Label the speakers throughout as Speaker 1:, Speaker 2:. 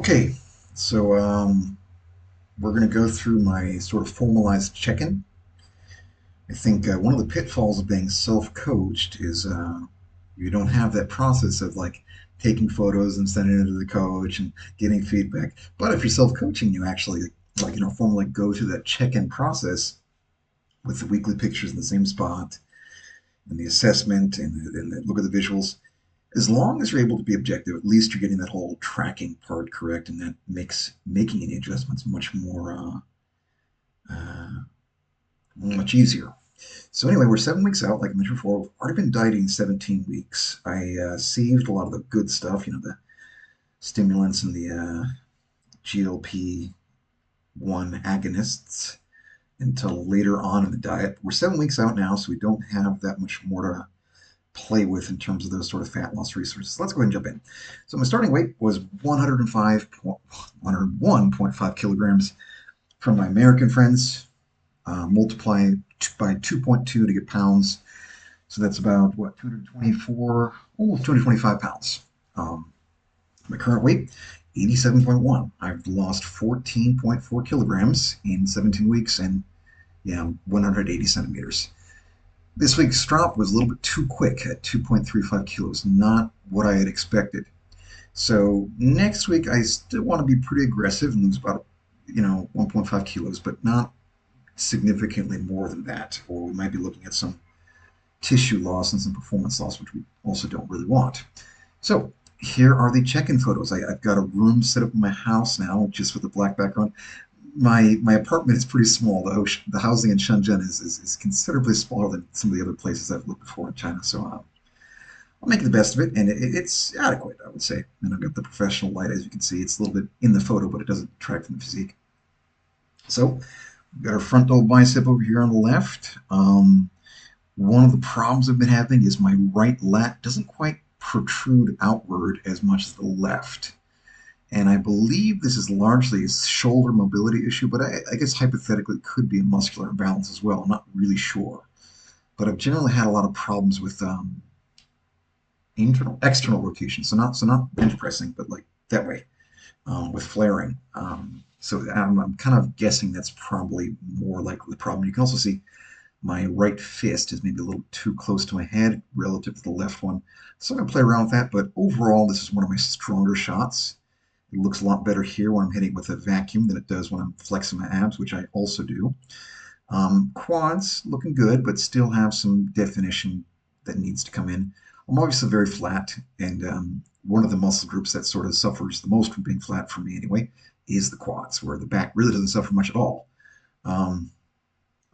Speaker 1: Okay, so we're going to go through my sort of formalized check-in. I think one of the pitfalls of being self-coached is you don't have that process of like taking photos and sending it to the coach and getting feedback. But if you're self-coaching, you actually formally go through that check-in process with the weekly pictures in the same spot and the assessment and the look at the visuals. As long as you're able to be objective, at least you're getting that whole tracking part correct, and that makes making any adjustments uh, much easier. So anyway, we're 7 weeks out, like I mentioned before. I've already been dieting 17 weeks. I saved a lot of the good stuff, the stimulants and the GLP-1 agonists until later on in the diet. We're 7 weeks out now, so we don't have that much more to play with in terms of those sort of fat loss resources. So let's go ahead and jump in. So my starting weight was 101.5 kilograms from my American friends. Multiply by 2.2 to get pounds. So that's about what, 224, almost 225 pounds. My current weight, 87.1. I've lost 14.4 kilograms in 17 weeks and 180 centimeters. This week's drop was a little bit too quick at 2.35 kilos, not what I had expected. So next week, I still want to be pretty aggressive and lose about, 1.5 kilos, but not significantly more than that. Or we might be looking at some tissue loss and some performance loss, which we also don't really want. So here are the check-in photos. I've got a room set up in my house now, just with a black background. My apartment is pretty small. The housing in Shenzhen is considerably smaller than some of the other places I've lived before in China. So I'll make the best of it, and it's adequate, I would say. And I've got the professional light, as you can see. It's a little bit in the photo, but it doesn't detract from the physique. So we've got our frontal bicep over here on the left. One of the problems I've been having is my right lat doesn't quite protrude outward as much as the left. And I believe this is largely a shoulder mobility issue, but I guess hypothetically it could be a muscular imbalance as well. I'm not really sure. But I've generally had a lot of problems with external rotation. So not bench pressing, but like that way, with flaring. So I'm kind of guessing that's probably more likely the problem. You can also see my right fist is maybe a little too close to my head relative to the left one. So I'm going to play around with that, but overall, this is one of my stronger shots. It looks a lot better here when I'm hitting with a vacuum than it does when I'm flexing my abs, which I also do. Quads looking good, but still have some definition that needs to come in. I'm obviously very flat, and one of the muscle groups that sort of suffers the most from being flat for me anyway is the quads, where the back really doesn't suffer much at all. Um,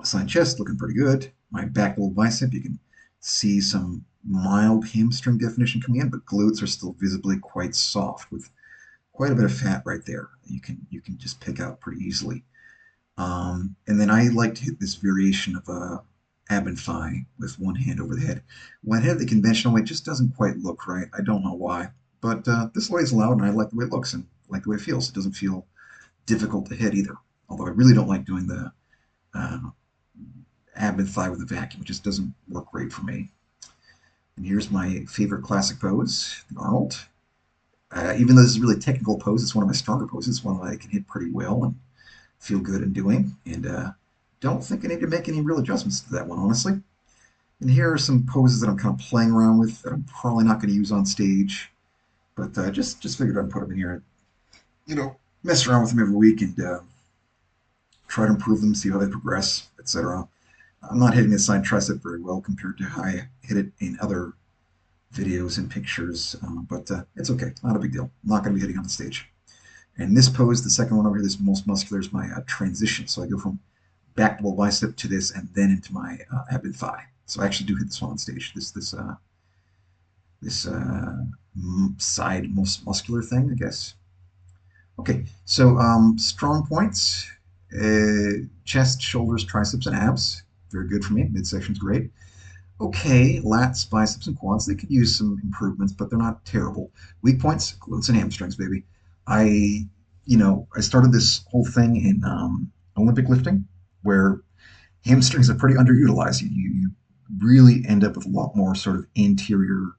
Speaker 1: Side chest looking pretty good. My back little bicep, you can see some mild hamstring definition coming in, but glutes are still visibly quite soft with quite a bit of fat right there. You can just pick out pretty easily. And then I like to hit this variation of ab and thigh with one hand over the head. When I hit the conventional way, it just doesn't quite look right. I don't know why, but this way is allowed, and I like the way it looks and like the way it feels. It doesn't feel difficult to hit either. Although I really don't like doing the uh, ab and thigh with a vacuum. It just doesn't work great for me. And here's my favorite classic pose, the Arnold. Even though this is a really technical pose, it's one of my stronger poses. It's one that I can hit pretty well and feel good in doing. And don't think I need to make any real adjustments to that one, honestly. And here are some poses that I'm kind of playing around with that I'm probably not going to use on stage, but just figured I'd put them in here. You know, mess around with them every week and try to improve them, see how they progress, etc. I'm not hitting the side tricep very well compared to how I hit it in other videos and pictures, but it's okay, not a big deal. I'm not going to be hitting on the stage. And this pose, the second one over here, this most muscular, is my transition. So I go from back double bicep to this, and then into my ab and thigh. So I actually do hit this one on stage. This side most muscular thing, I guess. Okay, so strong points: chest, shoulders, triceps, and abs. Very good for me. Midsection's great. Okay, lats, biceps, and quads. They could use some improvements, but they're not terrible. Weak points: glutes and hamstrings, baby. I, I started this whole thing in Olympic lifting, where hamstrings are pretty underutilized. You really end up with a lot more sort of anterior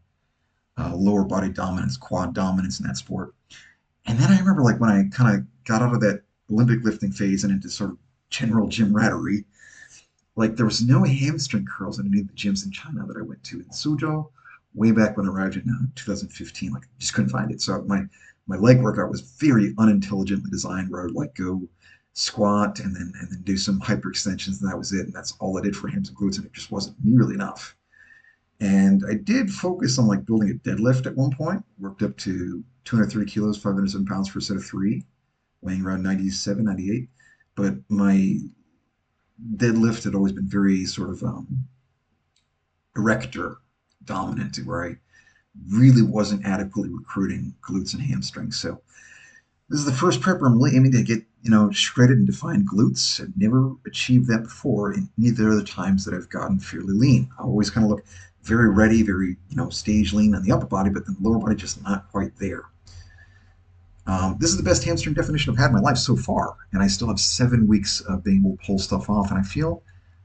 Speaker 1: lower body dominance, quad dominance in that sport. And then I remember like when I kind of got out of that Olympic lifting phase and into sort of general gym rattery, like there was no hamstring curls in any of the gyms in China that I went to in Suzhou way back when I arrived in 2015. Like just couldn't find it. So my leg workout was very unintelligently designed, where I would like go squat and then do some hyperextensions, and that was it. And that's all I did for hams and glutes, and it just wasn't nearly enough. And I did focus on like building a deadlift at one point. Worked up to 230 kilos, 507 pounds for a set of three, weighing around 97, 98. But my deadlift had always been very sort of erector dominant, where I really wasn't adequately recruiting glutes and hamstrings. So this is the first prep where I'm really aiming to get, shredded and defined glutes. I've never achieved that before in neither of the times that I've gotten fairly lean. I always kind of look very ready, very, stage lean on the upper body, but then the lower body just not quite there. This is the best hamstring definition I've had in my life so far, and I still have 7 weeks of being able to pull stuff off, and I feel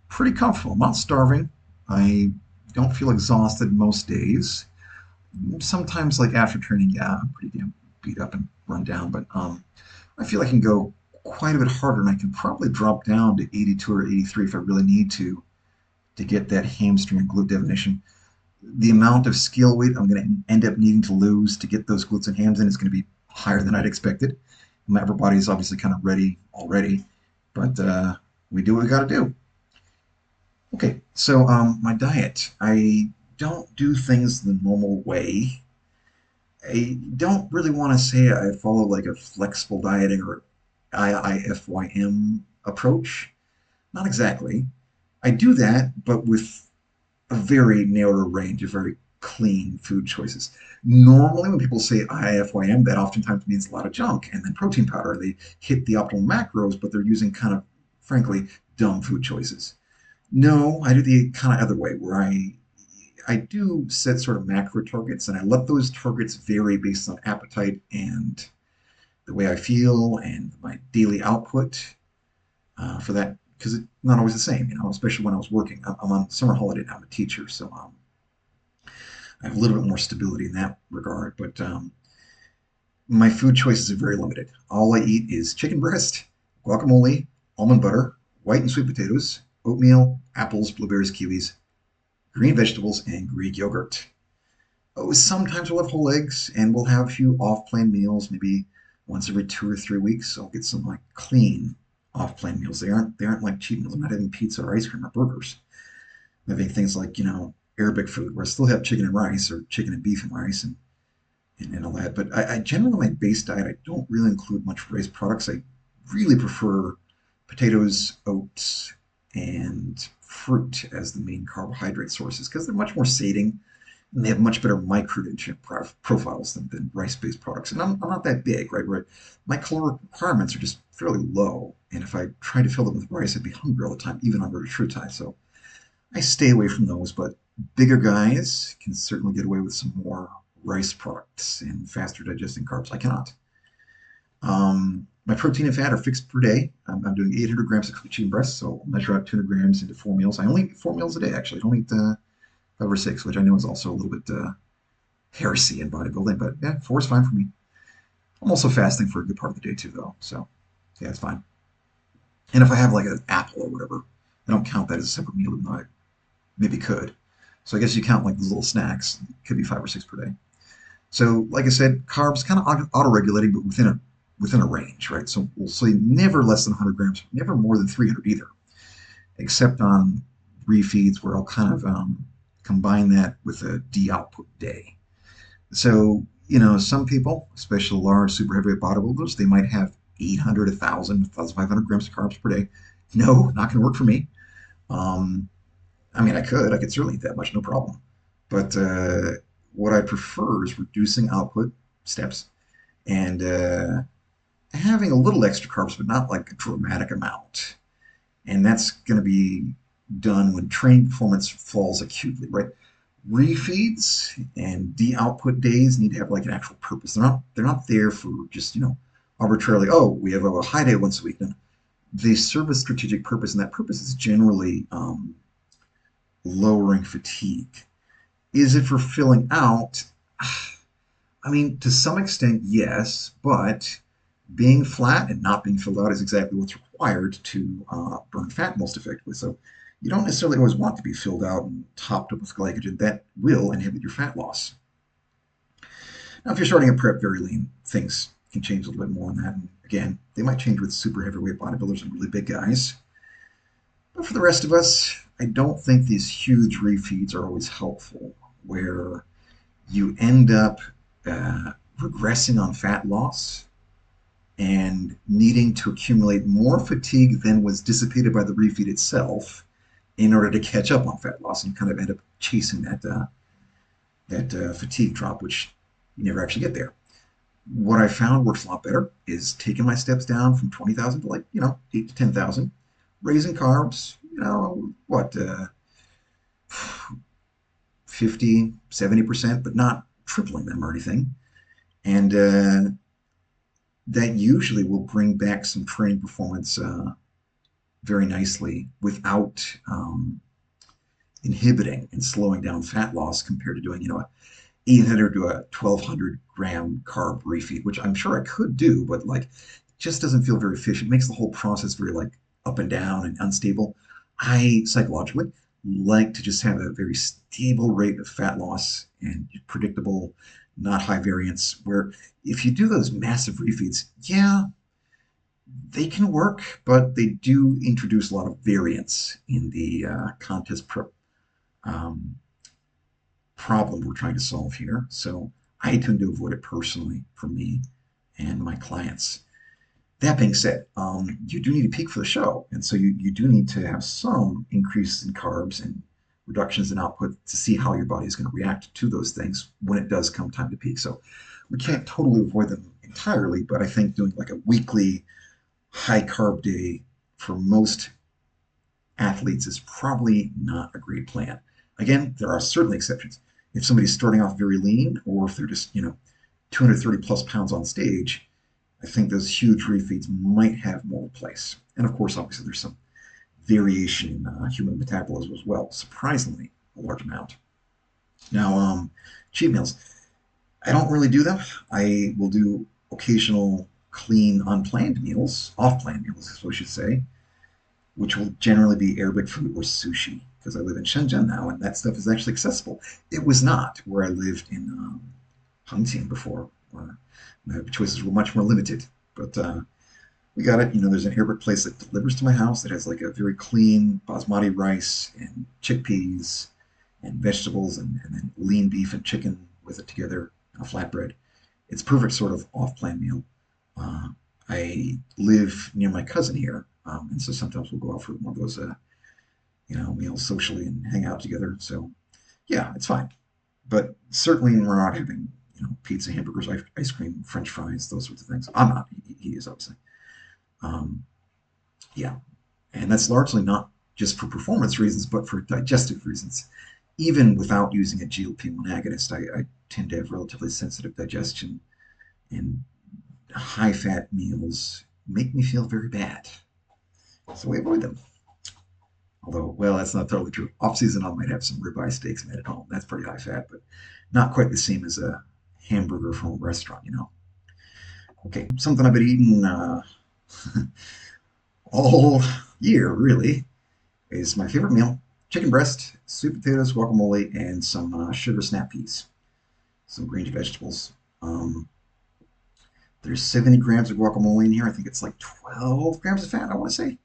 Speaker 1: pretty comfortable. I'm not starving. I don't feel exhausted most days. Sometimes, like after training, yeah, I'm pretty damn beat up and run down, but I feel I can go quite a bit harder, and I can probably drop down to 82 or 83 if I really need to get that hamstring and glute definition. The amount of scale weight I'm going to end up needing to lose to get those glutes and hams in is going to be higher than I'd expected. My upper body is obviously kind of ready already, but we do what we got to do. Okay, so my diet. I don't do things the normal way. I don't really want to say I follow like a flexible dieting or IIFYM approach. Not exactly. I do that, but with a very narrow range of very clean food choices. Normally, when people say IIFYM, that oftentimes means a lot of junk and then protein powder. They hit the optimal macros, but they're using kind of, frankly, dumb food choices. No, I do the kind of other way, where I do set sort of macro targets, and I let those targets vary based on appetite and the way I feel and my daily output for that, because it's not always the same, especially when I was working. I'm on summer holiday now. I'm a teacher, so I have a little bit more stability in that regard. But my food choices are very limited. All I eat is chicken breast, guacamole, almond butter, white and sweet potatoes, oatmeal, apples, blueberries, kiwis, green vegetables, and Greek yogurt. Oh, sometimes we'll have whole eggs, and we'll have a few off-plan meals, maybe once every 2 or 3 weeks. I'll get some like clean off-plan meals. They aren't like cheat meals. I'm not having pizza or ice cream or burgers. I'm having things like Arabic food, where I still have chicken and rice or chicken and beef and rice and all that. But I generally, my base diet, I don't really include much rice products. I really prefer potatoes, oats, and fruit as the main carbohydrate sources, because they're much more sating and they have much better micronutrient profiles than rice-based products. And I'm not that big, right? Where my caloric requirements are just fairly low. And if I tried to fill them with rice, I'd be hungry all the time, even on Retatrutide. So I stay away from those. But bigger guys can certainly get away with some more rice products and faster digesting carbs. I cannot. My protein and fat are fixed per day. I'm doing 800 grams of chicken breast, so I'll measure out 200 grams into 4 meals. I only eat 4 meals a day, actually. I don't eat 5 or 6, which I know is also a little bit heresy in bodybuilding, but yeah, 4 is fine for me. I'm also fasting for a good part of the day too, though, so yeah, it's fine. And if I have like an apple or whatever, I don't count that as a separate meal, even though I maybe could. So I guess you count like those little snacks. It could be 5 or 6 per day. So, like I said, carbs kind of auto-regulating, but within a range, right? So we'll say never less than 100 grams, never more than 300 either, except on refeeds where I'll kind of combine that with a de-output day. So, some people, especially large, super heavyweight bodybuilders, they might have 800, 1,000, 1,500 grams of carbs per day. No, not going to work for me. Um, I mean, I could certainly eat that much, no problem. But what I prefer is reducing output steps and having a little extra carbs, but not like a dramatic amount. And that's going to be done when training performance falls acutely, right? Refeeds and de-output days need to have like an actual purpose. They're not there for just arbitrarily. Oh, we have a high day once a week. No, they serve a strategic purpose, and that purpose is generally lowering fatigue. Is it for filling out? I mean, to some extent, yes, but being flat and not being filled out is exactly what's required to burn fat most effectively. So you don't necessarily always want to be filled out and topped up with glycogen. That will inhibit your fat loss. Now, if you're starting a prep very lean, things can change a little bit more on that. And again, they might change with super heavyweight bodybuilders and really big guys. But for the rest of us, I don't think these huge refeeds are always helpful, where you end up regressing on fat loss and needing to accumulate more fatigue than was dissipated by the refeed itself in order to catch up on fat loss, and kind of end up chasing that fatigue drop, which you never actually get there. What I found works a lot better is taking my steps down from 20,000 to, like, 8 to 10,000, raising carbs, what, 50, 70%, but not tripling them or anything. And that usually will bring back some training performance very nicely without inhibiting and slowing down fat loss compared to doing, a 800 to a 1200 gram carb refeed, which I'm sure I could do, but like it just doesn't feel very efficient. It makes the whole process very like up and down and unstable. I psychologically like to just have a very stable rate of fat loss and predictable, not high variance. Where if you do those massive refeeds, yeah, they can work, but they do introduce a lot of variance in the contest prep um, problem we're trying to solve here. So I tend to avoid it personally for me and my clients. That being said, you do need to peak for the show. And so you do need to have some increase in carbs and reductions in output to see how your body is going to react to those things when it does come time to peak. So we can't totally avoid them entirely, but I think doing like a weekly high carb day for most athletes is probably not a great plan. Again, there are certainly exceptions. If somebody's starting off very lean, or if they're just, 230 plus pounds on stage, I think those huge refeeds might have more place. And of course, obviously, there's some variation in human metabolism as well, surprisingly, a large amount. Now, cheat meals. I don't really do them. I will do occasional clean, unplanned meals, off planned meals, is what I should say, which will generally be Arabic food or sushi, because I live in Shenzhen now and that stuff is actually accessible. It was not where I lived in Hangzhou before, where my choices were much more limited. But we got it. There's an Arabic place that delivers to my house that has like a very clean basmati rice and chickpeas and vegetables, and then lean beef and chicken with it together on a flatbread. It's perfect sort of off-plan meal. Uh, I live near my cousin here, and so sometimes we'll go out for one of those, meals socially and hang out together. So yeah, it's fine. But certainly we're not having, pizza, hamburgers, ice cream, French fries, those sorts of things. I'm not. He is obviously. Um, yeah, and that's largely not just for performance reasons, but for digestive reasons. Even without using a GLP-1 agonist, I tend to have relatively sensitive digestion, and high-fat meals make me feel very bad. So we avoid them. Although, well, that's not totally true. Off season, I might have some ribeye steaks made at home. That's pretty high fat, but not quite the same as a hamburger from a restaurant. Okay, something I've been eating all year, really, is my favorite meal: chicken breast, sweet potatoes, guacamole, and some sugar snap peas, some green vegetables. Um, there's 70 grams of guacamole in here. I think it's like 12 grams of fat, I want to say.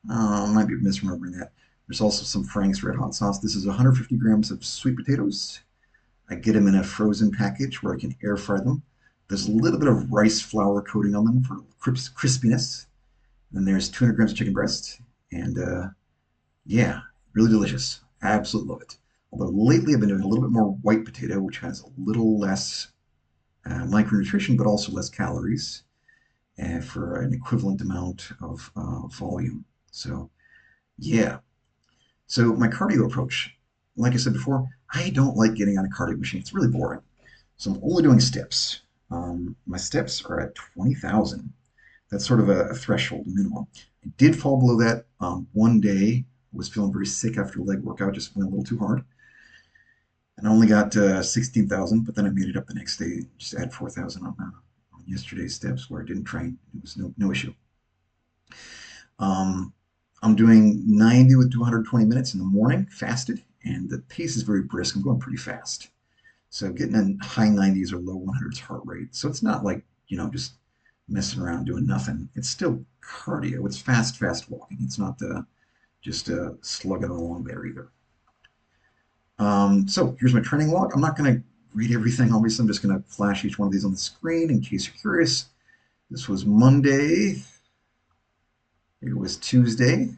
Speaker 1: I might be misremembering that. There's also some Frank's Red Hot sauce. This is 150 grams of sweet potatoes. I get them in a frozen package where I can air fry them. There's a little bit of rice flour coating on them for crispiness. Then there's 200 grams of chicken breast. And yeah, really delicious. I absolutely love it. Although lately I've been doing a little bit more white potato, which has a little less micronutrition, but also less calories for an equivalent amount of volume. So yeah. So my cardio approach, like I said before, I don't like getting on a cardio machine. It's really boring. So I'm only doing steps. My steps are at 20,000. That's sort of a threshold, a minimum. I did fall below that one day. I was feeling very sick after a leg workout, just went a little too hard. And I only got 16,000, but then I made it up the next day. Just add 4,000 on yesterday's steps where I didn't train. It was no issue. Um, I'm doing 90 with 220 minutes in the morning, fasted, and the pace is very brisk. I'm going pretty fast. So getting in high 90s or low 100s heart rate. So it's not like, just messing around doing nothing. It's still cardio. It's fast walking. It's not just slugging along there either. So here's my training log. I'm not going to read everything, obviously. I'm just going to flash each one of these on the screen in case you're curious. This was Monday. Here was Tuesday.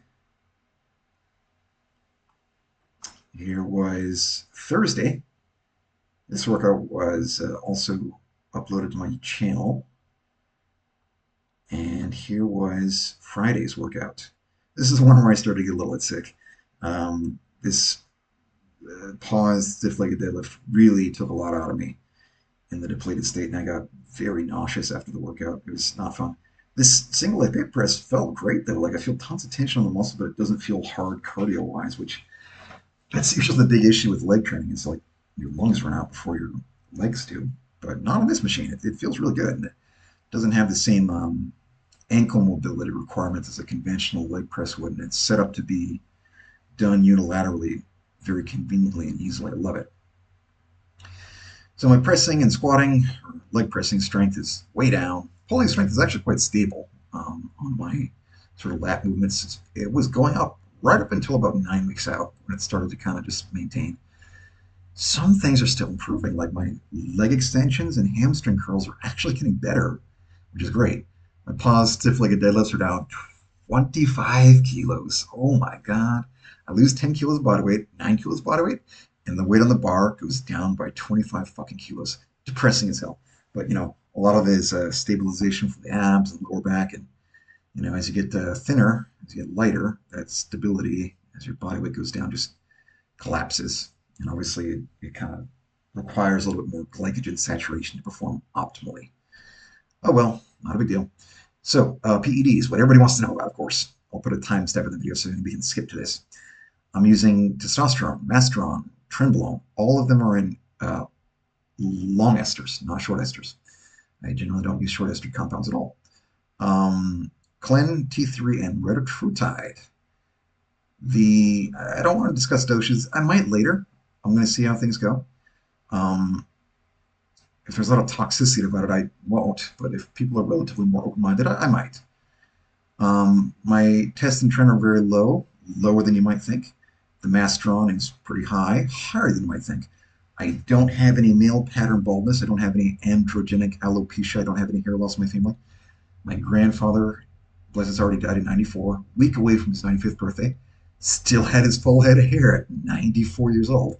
Speaker 1: Here was Thursday. This workout was also uploaded to my channel. And here was Friday's workout. This is one where I started to get a little bit sick. This pause stiff-legged deadlift really took a lot out of me in the depleted state, and I got very nauseous after the workout. It was not fun. This single leg pec press felt great though. Like I feel tons of tension on the muscle, but it doesn't feel hard cardio-wise, which that's usually the big issue with leg training. It's like your lungs run out before your legs do, but not on this machine. It feels really good, and it doesn't have the same ankle mobility requirements as a conventional leg press would, and it's set up to be done unilaterally very conveniently and easily. I love it. So my pressing and squatting, or leg pressing strength is way down. Pulling strength is actually quite stable on my sort of lat movements. It was going up right up until about 9 weeks out when it started to kind of just maintain. Some things are still improving, like my leg extensions and hamstring curls are actually getting better, which is great. My pause stiff-legged deadlifts are down 25 kilos. Oh my God. I lose 10 kilos of body weight, 9 kilos of body weight, and the weight on the bar goes down by 25 fucking kilos. Depressing as hell. But, a lot of it is stabilization for the abs and lower back. And, as you get thinner, as you get lighter, that stability as your body weight goes down just collapses. And obviously, it kind of requires a little bit more glycogen saturation to perform optimally. Oh well, not a big deal. So, PEDs, what everybody wants to know about, of course. I'll put a timestamp in the video so we can skip to this. I'm using testosterone, masteron, trenbolone. All of them are in long esters, not short esters. I generally don't use short ester compounds at all. Clen, T3, and Retatrutide. I don't want to discuss doses. I might later. I'm going to see how things go. If there's a lot of toxicity about it, I won't. But if people are relatively more open-minded, I might. My test and trend are very low, lower than you might think. The masteron is pretty high, higher than you might think. I don't have any male pattern baldness. I don't have any androgenic alopecia. I don't have any hair loss in my family. My grandfather, bless his heart, he died at 94, week away from his 95th birthday. Still had his full head of hair at 94 years old.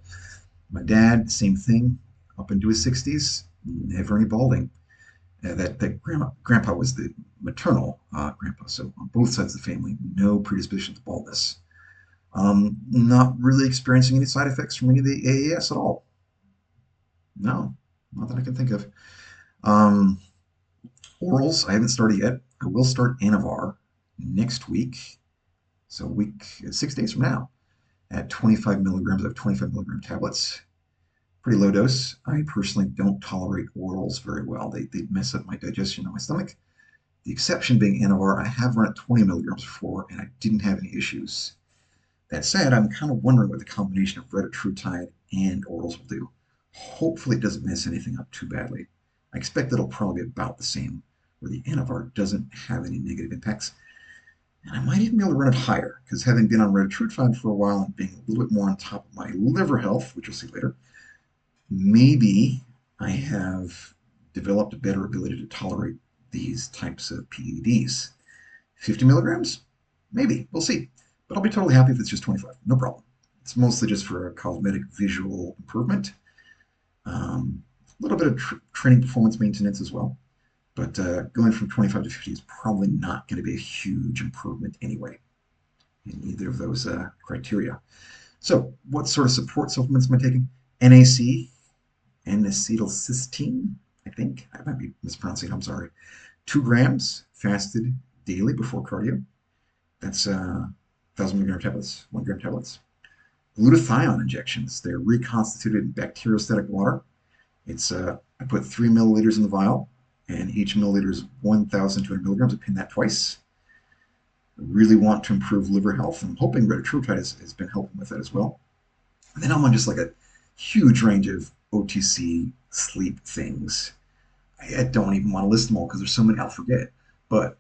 Speaker 1: My dad, same thing, up into his 60s, never any balding. That grandpa was the maternal grandpa, so on both sides of the family, no predisposition to baldness. Not really experiencing any side effects from any of the AAS at all. No, not that I can think of. Um, Orals, I haven't started yet. I will start Anavar next week, so 6 days from now, at 25 milligrams. I have 25 milligram tablets. Pretty low dose. I personally don't tolerate orals very well. They mess up my digestion in my stomach. The exception being Anavar. I have run at 20 milligrams before, and I didn't have any issues. That said, I'm kind of wondering what the combination of Retatrutide and orals will do. Hopefully, it doesn't mess anything up too badly. I expect that it'll probably be about the same, where the Anavar doesn't have any negative impacts. And I might even be able to run it higher, because having been on Retatrutide for a while and being a little bit more on top of my liver health, which you'll see later, maybe I have developed a better ability to tolerate these types of PEDs. 50 milligrams? Maybe. We'll see. But I'll be totally happy if it's just 25. No problem. It's mostly just for a cosmetic visual improvement. A little bit of training performance maintenance as well. But going from 25 to 50 is probably not going to be a huge improvement anyway in either of those criteria. So what sort of support supplements am I taking? NAC, N-acetylcysteine, I think. I might be mispronouncing it, I'm sorry. 2 grams fasted daily before cardio. That's 1,000 milligram tablets, 1 gram tablets. Glutathione injections. They're reconstituted bacteriostatic water. I put 3 milliliters in the vial, and each milliliter is 1,200 milligrams. I pin that twice. I really want to improve liver health. I'm hoping Retatrutide has been helping with that as well. And then I'm on just like a huge range of OTC sleep things. I don't even want to list them all because there's so many I'll forget. But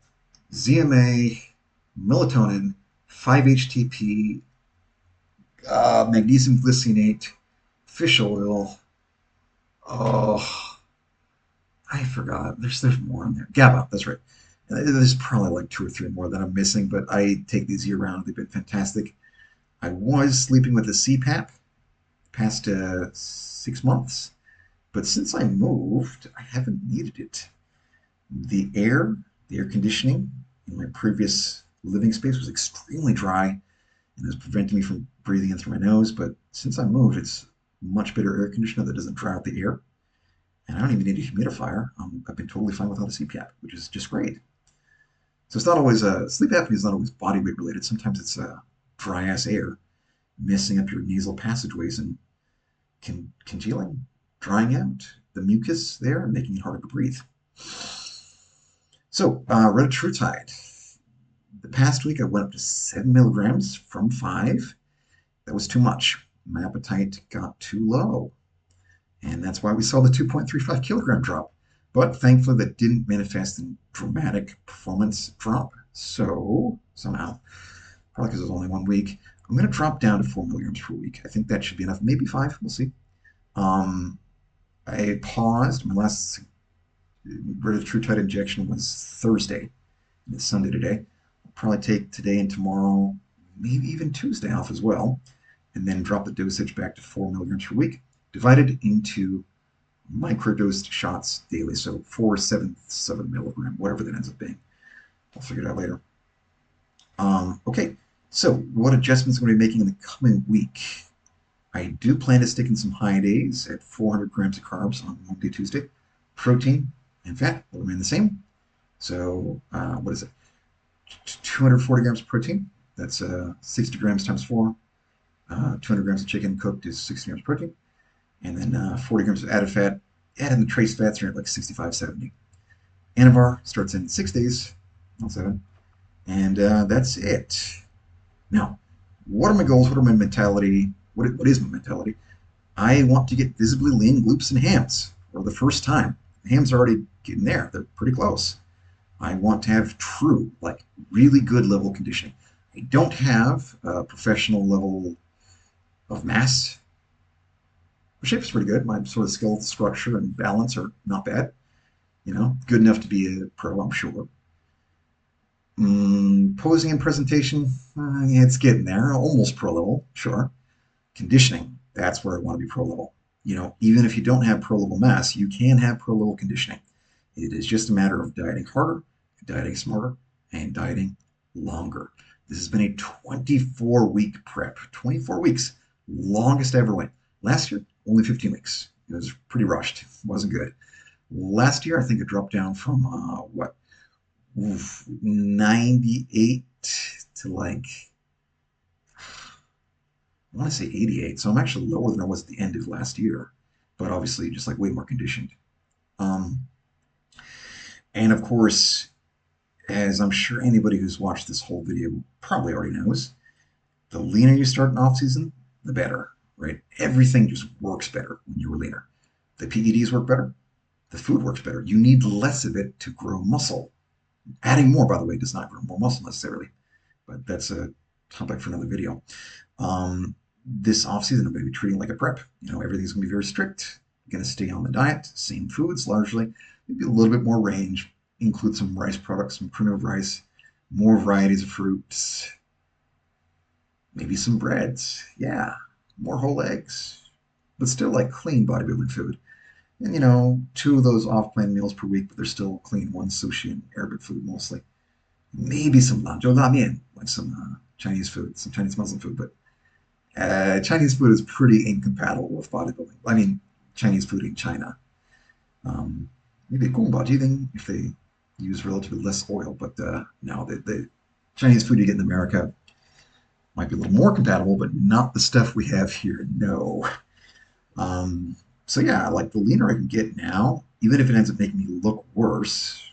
Speaker 1: ZMA, melatonin, 5-HTP, magnesium glycinate, fish oil. Oh, I forgot. There's more in there. GABA, that's right. There's probably like two or three more that I'm missing, but I take these year round. They've been fantastic. I was sleeping with a CPAP past 6 months, but since I moved, I haven't needed it. The air, the air conditioning in my previous living space was extremely dry and it was preventing me from breathing in through my nose. But since I moved, it's much better air conditioner that doesn't dry out the air. And I don't even need a humidifier. I've been totally fine without a CPAP, which is just great. So it's not always sleep apnea is not always body weight related. Sometimes it's dry ass air messing up your nasal passageways and congealing, drying out the mucus there and making it harder to breathe. So, Retatrutide. The past week I went up to 7 milligrams from 5. That was too much. My appetite got too low. And that's why we saw the 2.35 kilogram drop. But thankfully, that didn't manifest in dramatic performance drop. So, somehow, probably because it was only 1 week, I'm going to drop down to 4 milligrams per week. I think that should be enough. Maybe 5. We'll see. I paused. My last Retatrutide injection was Thursday. And it's Sunday today. I'll probably take today and tomorrow, maybe even Tuesday off as well, and then drop the dosage back to 4 milligrams per week, divided into microdosed shots daily. So 7 milligram, whatever that ends up being. I'll figure it out later. Okay, so what adjustments am I going to be making in the coming week? I do plan to stick in some high days at 400 grams of carbs on Monday, Tuesday. Protein and fat will remain the same. So, what is it? 240 grams of protein. That's 60 grams times 4. 200 grams of chicken cooked is 60 grams of protein. And then 40 grams of added fat. Add in the trace fats are at like 65, 70. Anavar starts in 6 days, not 7. And that's it. Now, what are my goals? What are my mentality? What is my mentality? I want to get visibly lean glutes and hams for the first time. The hams are already getting there. They're pretty close. I want to have true, like really good level conditioning. I don't have a professional level of mass. My shape is pretty good. My sort of skeletal structure and balance are not bad. Good enough to be a pro, I'm sure. Posing and presentation, it's getting there. Almost pro level, sure. Conditioning, that's where I want to be pro level. Even if you don't have pro level mass, you can have pro level conditioning. It is just a matter of dieting harder, dieting smarter, and dieting longer. This has been a 24-week prep. 24 weeks, longest I ever went. Last year, only 15 weeks. It was pretty rushed. It wasn't good. Last year, I think it dropped down from 98 to like, I want to say 88. So I'm actually lower than I was at the end of last year, but obviously just like way more conditioned. Um, and of course, as I'm sure anybody who's watched this whole video probably already knows, the leaner you start in off season, the better, right? Everything just works better when you're leaner. The PEDs work better. The food works better. You need less of it to grow muscle. Adding more, by the way, does not grow more muscle necessarily, but that's a topic for another video. This off season, I'm going to be treating like a prep. Everything's going to be very strict. I'm going to stay on the diet, same foods largely, maybe a little bit more range, include some rice products, some primitive rice, more varieties of fruits, maybe some breads, yeah, more whole eggs, but still like clean bodybuilding food. And 2 of those off-plan meals per week, but they're still clean ones, sushi and Arabic food mostly. Maybe some lanzhou ramen, like some Chinese food, some Chinese Muslim food, but Chinese food is pretty incompatible with bodybuilding. I mean, Chinese food in China. Maybe gongbaji thing if they use relatively less oil, but no, the Chinese food you get in America, Might be a little more compatible, but not the stuff we have here. No. Um, so yeah, like the leaner I can get now, even if it ends up making me look worse,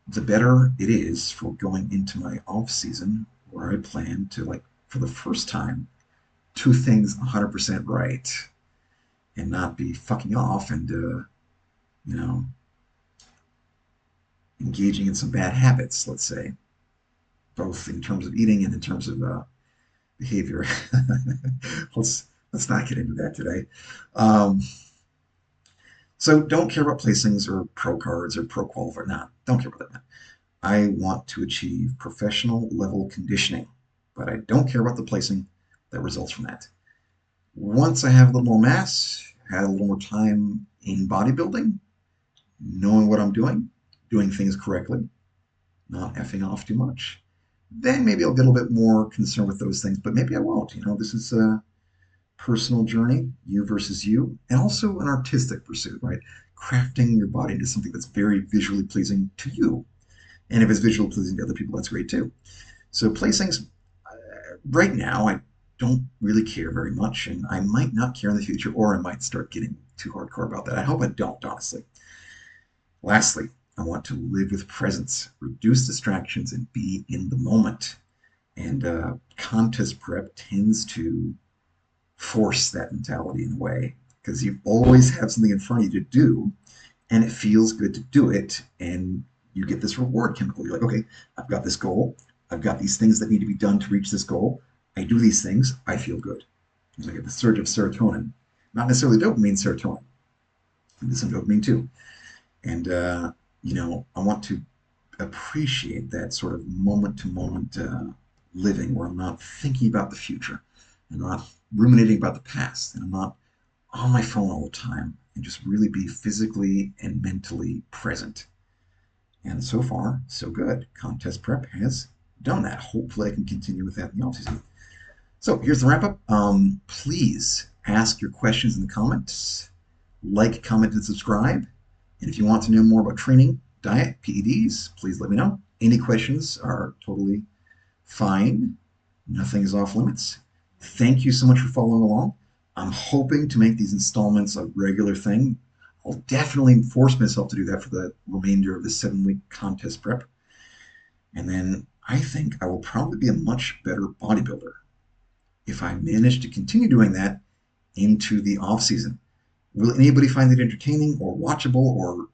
Speaker 1: the better it is for going into my off season where I plan to like for the first time do things 100% right and not be fucking off and you know engaging in some bad habits, let's say, both in terms of eating and in terms of behavior. Let's not get into that today. Um, so don't care about placings or pro cards or pro qualifier. Nah, don't care about that. I want to achieve professional level conditioning, but I don't care about the placing that results from that. Once I have a little more mass, had a little more time in bodybuilding, knowing what I'm doing things correctly, not effing off too much, then maybe I'll get a little bit more concerned with those things, but maybe I won't. This is a personal journey, you versus you, and also an artistic pursuit, right? Crafting your body into something that's very visually pleasing to you. And if it's visually pleasing to other people, that's great too. So placings, right now, I don't really care very much, and I might not care in the future, or I might start getting too hardcore about that. I hope I don't, honestly. Lastly, I want to live with presence, reduce distractions, and be in the moment. And contest prep tends to force that mentality in a way because you always have something in front of you to do, and it feels good to do it, and you get this reward chemical. You're like, okay, I've got this goal. I've got these things that need to be done to reach this goal. I do these things. I feel good. And I get the surge of serotonin, not necessarily dopamine, serotonin. And there's some dopamine too. And I want to appreciate that sort of moment to moment living where I'm not thinking about the future and not ruminating about the past and I'm not on my phone all the time and just really be physically and mentally present. And so far, so good. Contest prep has done that. Hopefully, I can continue with that in the offseason. So here's the wrap up. Please ask your questions in the comments, like, comment, and subscribe. And if you want to know more about training, diet, PEDs, please let me know. Any questions are totally fine. Nothing is off limits. Thank you so much for following along. I'm hoping to make these installments a regular thing. I'll definitely force myself to do that for the remainder of the 7 week contest prep. And then I think I will probably be a much better bodybuilder if I manage to continue doing that into the off season. Will anybody find it entertaining or watchable or,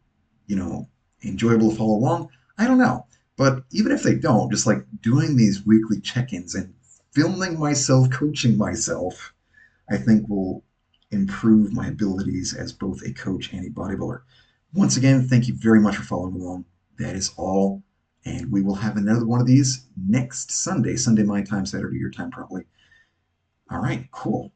Speaker 1: you know, enjoyable to follow along? I don't know. But even if they don't, just like doing these weekly check ins and filming myself, coaching myself, I think will improve my abilities as both a coach and a bodybuilder. Once again, thank you very much for following along. That is all. And we will have another one of these next Sunday, Sunday my time, Saturday your time, probably. All right, cool.